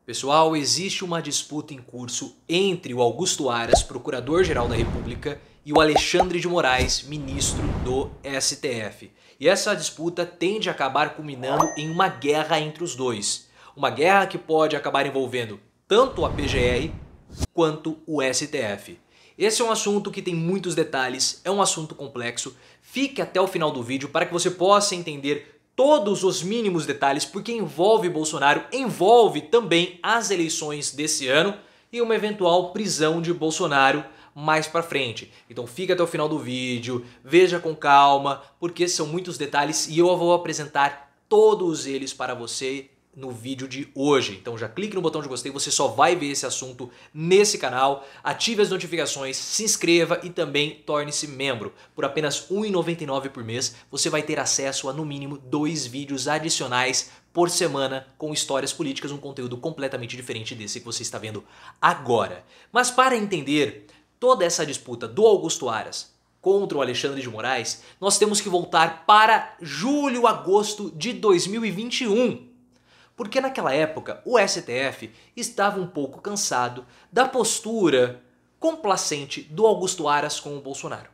Pessoal, existe uma disputa em curso entre o Augusto Aras, Procurador-Geral da República, e o Alexandre de Moraes, ministro do STF. E essa disputa tende a acabar culminando em uma guerra entre os dois. Uma guerra que pode acabar envolvendo tanto a PGR quanto o STF. Esse é um assunto que tem muitos detalhes, é um assunto complexo. Fique até o final do vídeo para que você possa entender todos os mínimos detalhes, porque envolve Bolsonaro, envolve também as eleições desse ano e uma eventual prisão de Bolsonaro mais pra frente. Então fica até o final do vídeo, veja com calma, porque são muitos detalhes e eu vou apresentar todos eles para você no vídeo de hoje. Então já clique no botão de gostei, você só vai ver esse assunto nesse canal, ative as notificações, se inscreva e também torne-se membro. Por apenas R$ 1,99 por mês, você vai ter acesso a no mínimo 2 vídeos adicionais por semana com histórias políticas, um conteúdo completamente diferente desse que você está vendo agora. Mas para entender toda essa disputa do Augusto Aras contra o Alexandre de Moraes, nós temos que voltar para julho, agosto de 2021. Porque naquela época o STF estava um pouco cansado da postura complacente do Augusto Aras com o Bolsonaro.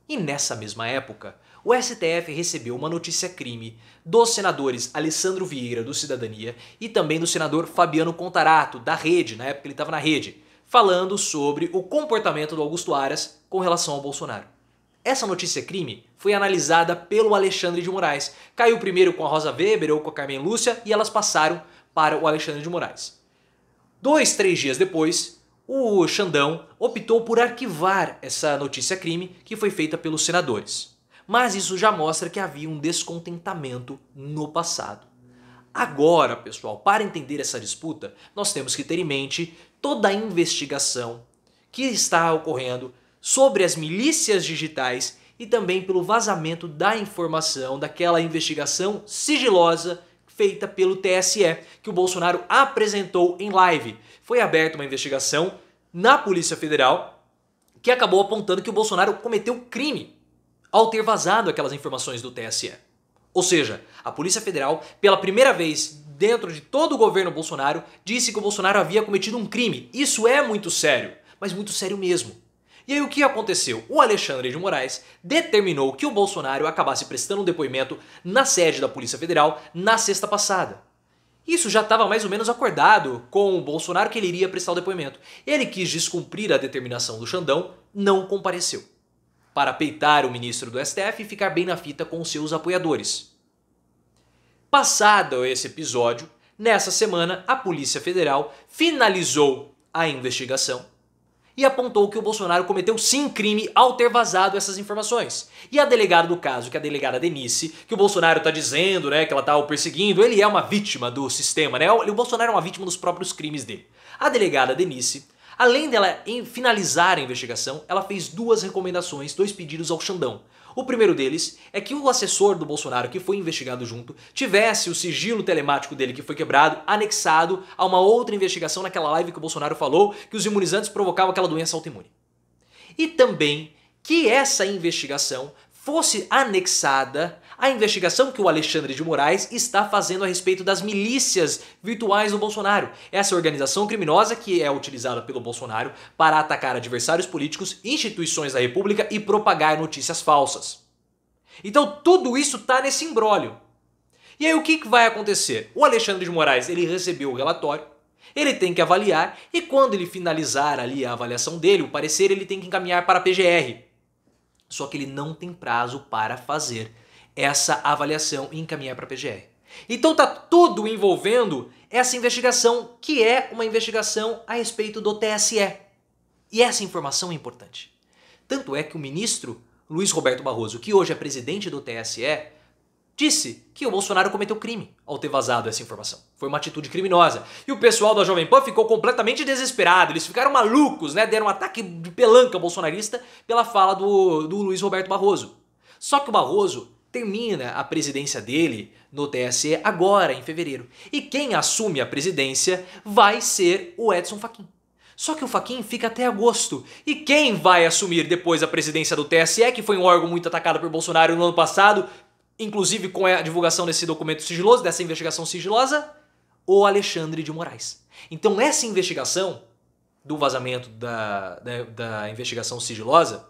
E nessa mesma época, o STF recebeu uma notícia-crime dos senadores Alessandro Vieira, do Cidadania, e também do senador Fabiano Contarato, da Rede, na época ele estava na Rede, falando sobre o comportamento do Augusto Aras com relação ao Bolsonaro. Essa notícia-crime foi analisada pelo Alexandre de Moraes. Caiu primeiro com a Rosa Weber ou com a Carmen Lúcia e elas passaram para o Alexandre de Moraes. 2, 3 dias depois, o Xandão optou por arquivar essa notícia-crime que foi feita pelos senadores. Mas isso já mostra que havia um descontentamento no passado. Agora, pessoal, para entender essa disputa, nós temos que ter em mente toda a investigação que está ocorrendo sobre as milícias digitais e também pelo vazamento da informação daquela investigação sigilosa feita pelo TSE, que o Bolsonaro apresentou em live. Foi aberta uma investigação na Polícia Federal que acabou apontando que o Bolsonaro cometeu crime ao ter vazado aquelas informações do TSE. Ou seja, a Polícia Federal, pela primeira vez dentro de todo o governo Bolsonaro, disse que o Bolsonaro havia cometido um crime. Isso é muito sério, mas muito sério mesmo. E aí o que aconteceu? O Alexandre de Moraes determinou que o Bolsonaro acabasse prestando um depoimento na sede da Polícia Federal na sexta passada. Isso já estava mais ou menos acordado com o Bolsonaro que ele iria prestar o depoimento. Ele quis descumprir a determinação do Xandão, não compareceu, para peitar o ministro do STF e ficar bem na fita com seus apoiadores. Passado esse episódio, nessa semana a Polícia Federal finalizou a investigação e apontou que o Bolsonaro cometeu sim crime ao ter vazado essas informações. E a delegada do caso, que é a delegada Denise, que o Bolsonaro está dizendo, que ela está o perseguindo, ele é uma vítima do sistema, O Bolsonaro é uma vítima dos próprios crimes dele. A delegada Denise, além dela finalizar a investigação, ela fez 2 recomendações, 2 pedidos ao Xandão. O primeiro deles é que o assessor do Bolsonaro, que foi investigado junto, tivesse o sigilo telemático dele, que foi quebrado, anexado a uma outra investigação naquela live que o Bolsonaro falou que os imunizantes provocavam aquela doença autoimune. E também que essa investigação fosse anexada à investigação que o Alexandre de Moraes está fazendo a respeito das milícias virtuais do Bolsonaro. Essa organização criminosa que é utilizada pelo Bolsonaro para atacar adversários políticos, instituições da República e propagar notícias falsas. Então tudo isso está nesse imbróglio. E aí o que vai acontecer? O Alexandre de Moraes ele recebeu o relatório, ele tem que avaliar e quando ele finalizar ali a avaliação dele, o parecer, ele tem que encaminhar para a PGR. Só que ele não tem prazo para fazer essa avaliação e encaminhar para a PGR. Então tá tudo envolvendo essa investigação, que é uma investigação a respeito do TSE. E essa informação é importante. Tanto é que o ministro Luiz Roberto Barroso, que hoje é presidente do TSE, disse que o Bolsonaro cometeu crime ao ter vazado essa informação. Foi uma atitude criminosa. E o pessoal da Jovem Pan ficou completamente desesperado. Eles ficaram malucos, Deram um ataque de pelanca bolsonarista pela fala do Luiz Roberto Barroso. Só que o Barroso termina a presidência dele no TSE agora, em fevereiro. E quem assume a presidência vai ser o Edson Fachin. Só que o Fachin fica até agosto. E quem vai assumir depois a presidência do TSE, que foi um órgão muito atacado por Bolsonaro no ano passado, inclusive com a divulgação desse documento sigiloso, dessa investigação sigilosa? o Alexandre de Moraes. Então essa investigação do vazamento da investigação sigilosa,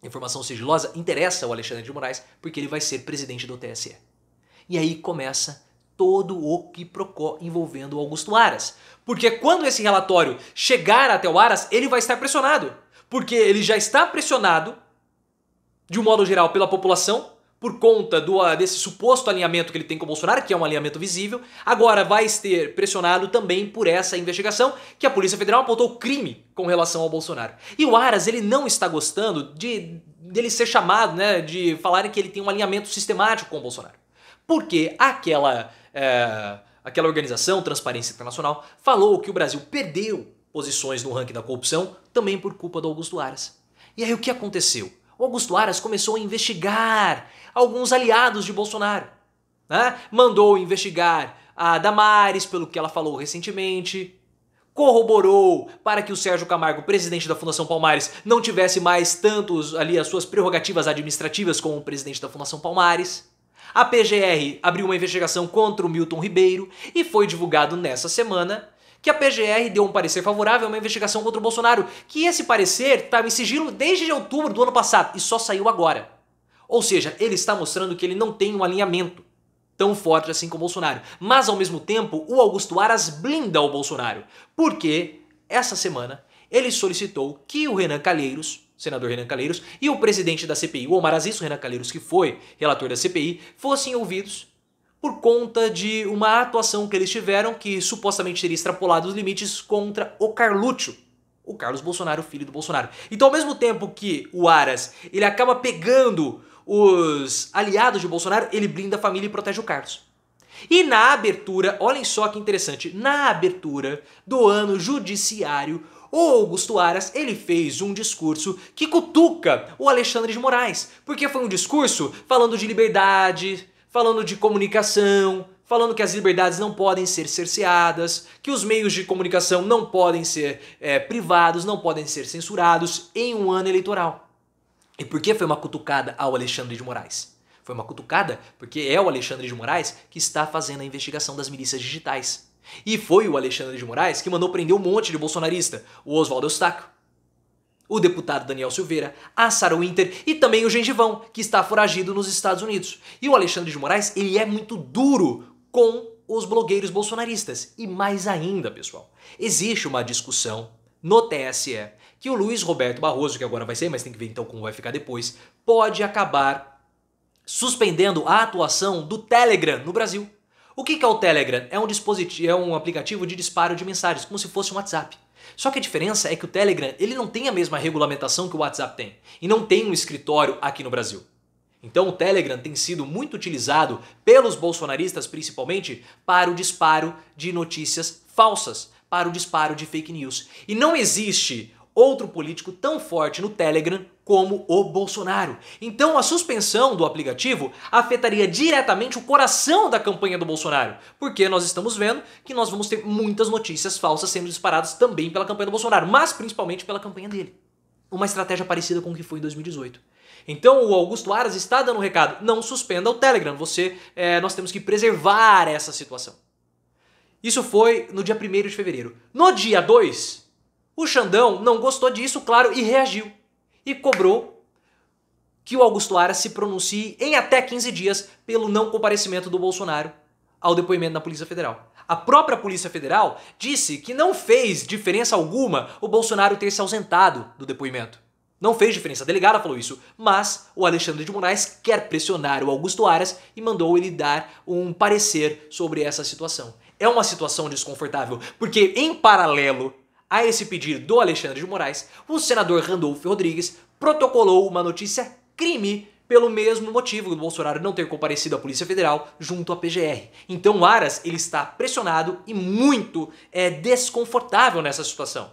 informação sigilosa, interessa o Alexandre de Moraes porque ele vai ser presidente do TSE. E aí começa todo o quiprocó envolvendo o Augusto Aras. Porque quando esse relatório chegar até o Aras, ele vai estar pressionado. Porque ele já está pressionado, de um modo geral, pela população, por conta desse suposto alinhamento que ele tem com o Bolsonaro, que é um alinhamento visível. Agora vai ser pressionado também por essa investigação que a Polícia Federal apontou crime com relação ao Bolsonaro. E o Aras, ele não está gostando dele ser chamado, né, de falarem que ele tem um alinhamento sistemático com o Bolsonaro. Porque aquela organização, Transparência Internacional, falou que o Brasil perdeu posições no ranking da corrupção também por culpa do Augusto Aras. E aí o que aconteceu? O Augusto Aras começou a investigar alguns aliados de Bolsonaro. Né? Mandou investigar a Damares pelo que ela falou recentemente. Corroborou para que o Sérgio Camargo, presidente da Fundação Palmares, não tivesse mais tantos ali as suas prerrogativas administrativas como o presidente da Fundação Palmares. A PGR abriu uma investigação contra o Milton Ribeiro e foi divulgado nessa semana que a PGR deu um parecer favorável a uma investigação contra o Bolsonaro, que esse parecer estava em sigilo desde outubro do ano passado e só saiu agora. Ou seja, ele está mostrando que ele não tem um alinhamento tão forte assim com o Bolsonaro. Mas, ao mesmo tempo, o Augusto Aras blinda o Bolsonaro, porque essa semana ele solicitou que o Renan Calheiros, senador Renan Calheiros, e o presidente da CPI, o Omar Aziz, o Renan Calheiros, que foi relator da CPI, fossem ouvidos por conta de uma atuação que eles tiveram que supostamente teria extrapolado os limites contra o Carluccio, o Carlos Bolsonaro, filho do Bolsonaro. Então, ao mesmo tempo que o Aras ele acaba pegando os aliados de Bolsonaro, ele blinda a família e protege o Carlos. E na abertura, olhem só que interessante, na abertura do ano judiciário, o Augusto Aras ele fez um discurso que cutuca o Alexandre de Moraes, porque foi um discurso falando de liberdade, falando de comunicação, falando que as liberdades não podem ser cerceadas, que os meios de comunicação não podem ser privados, não podem ser censurados em um ano eleitoral. E por que foi uma cutucada ao Alexandre de Moraes? Foi uma cutucada porque é o Alexandre de Moraes que está fazendo a investigação das milícias digitais. E foi o Alexandre de Moraes que mandou prender um monte de bolsonarista, o Oswaldo Eustáquio, o deputado Daniel Silveira, a Sarah Winter e também o Gengivão, que está foragido nos Estados Unidos. E o Alexandre de Moraes, ele é muito duro com os blogueiros bolsonaristas. E mais ainda, pessoal, existe uma discussão no TSE que o Luiz Roberto Barroso, que agora vai ser, mas tem que ver então como vai ficar depois, pode acabar suspendendo a atuação do Telegram no Brasil. O que é o Telegram? É um dispositivo, é um aplicativo de disparo de mensagens, como se fosse um WhatsApp. Só que a diferença é que o Telegram ele não tem a mesma regulamentação que o WhatsApp tem. E não tem um escritório aqui no Brasil. Então o Telegram tem sido muito utilizado pelos bolsonaristas, principalmente, para o disparo de notícias falsas, para o disparo de fake news. E não existe outro político tão forte no Telegram como o Bolsonaro. Então a suspensão do aplicativo afetaria diretamente o coração da campanha do Bolsonaro, porque nós estamos vendo que nós vamos ter muitas notícias falsas sendo disparadas também pela campanha do Bolsonaro, mas principalmente pela campanha dele. Uma estratégia parecida com o que foi em 2018. Então o Augusto Aras está dando um recado, não suspenda o Telegram, nós temos que preservar essa situação. Isso foi no dia 1º de fevereiro. No dia 2, o Xandão não gostou disso, claro, e reagiu. E cobrou que o Augusto Aras se pronuncie em até 15 dias pelo não comparecimento do Bolsonaro ao depoimento da Polícia Federal. A própria Polícia Federal disse que não fez diferença alguma o Bolsonaro ter se ausentado do depoimento. Não fez diferença, a delegada falou isso, mas o Alexandre de Moraes quer pressionar o Augusto Aras e mandou ele dar um parecer sobre essa situação. É uma situação desconfortável, porque em paralelo a esse pedido do Alexandre de Moraes, o senador Randolfo Rodrigues protocolou uma notícia crime pelo mesmo motivo do Bolsonaro não ter comparecido à Polícia Federal junto à PGR. Então o Aras ele está pressionado e muito desconfortável nessa situação.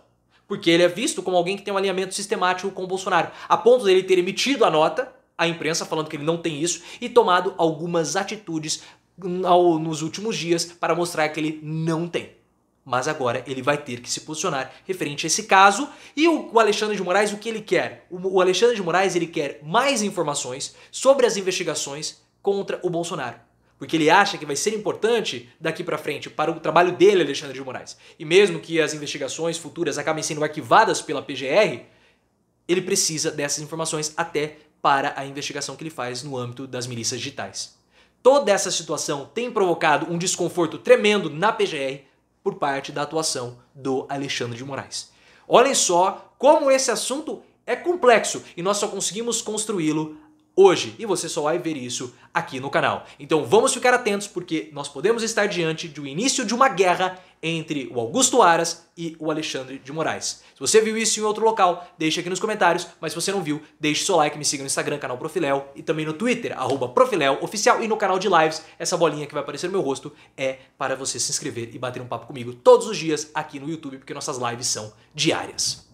Porque ele é visto como alguém que tem um alinhamento sistemático com o Bolsonaro, a ponto dele ter emitido a nota à imprensa falando que ele não tem isso e tomado algumas atitudes nos últimos dias para mostrar que ele não tem. Mas agora ele vai ter que se posicionar referente a esse caso. E o Alexandre de Moraes, o que ele quer? O Alexandre de Moraes ele quer mais informações sobre as investigações contra o Bolsonaro. porque ele acha que vai ser importante daqui para frente para o trabalho dele, Alexandre de Moraes. E mesmo que as investigações futuras acabem sendo arquivadas pela PGR, ele precisa dessas informações até para a investigação que ele faz no âmbito das milícias digitais. Toda essa situação tem provocado um desconforto tremendo na PGR por parte da atuação do Alexandre de Moraes. Olhem só como esse assunto é complexo e nós só conseguimos construí-lo hoje, e você só vai ver isso aqui no canal. Então vamos ficar atentos porque nós podemos estar diante do início de uma guerra entre o Augusto Aras e o Alexandre de Moraes. Se você viu isso em outro local, deixe aqui nos comentários, mas se você não viu, deixe seu like, me siga no Instagram, canal Profiléu, e também no Twitter, @ProfiléuOficial, e no canal de lives, essa bolinha que vai aparecer no meu rosto é para você se inscrever e bater um papo comigo todos os dias aqui no YouTube, porque nossas lives são diárias.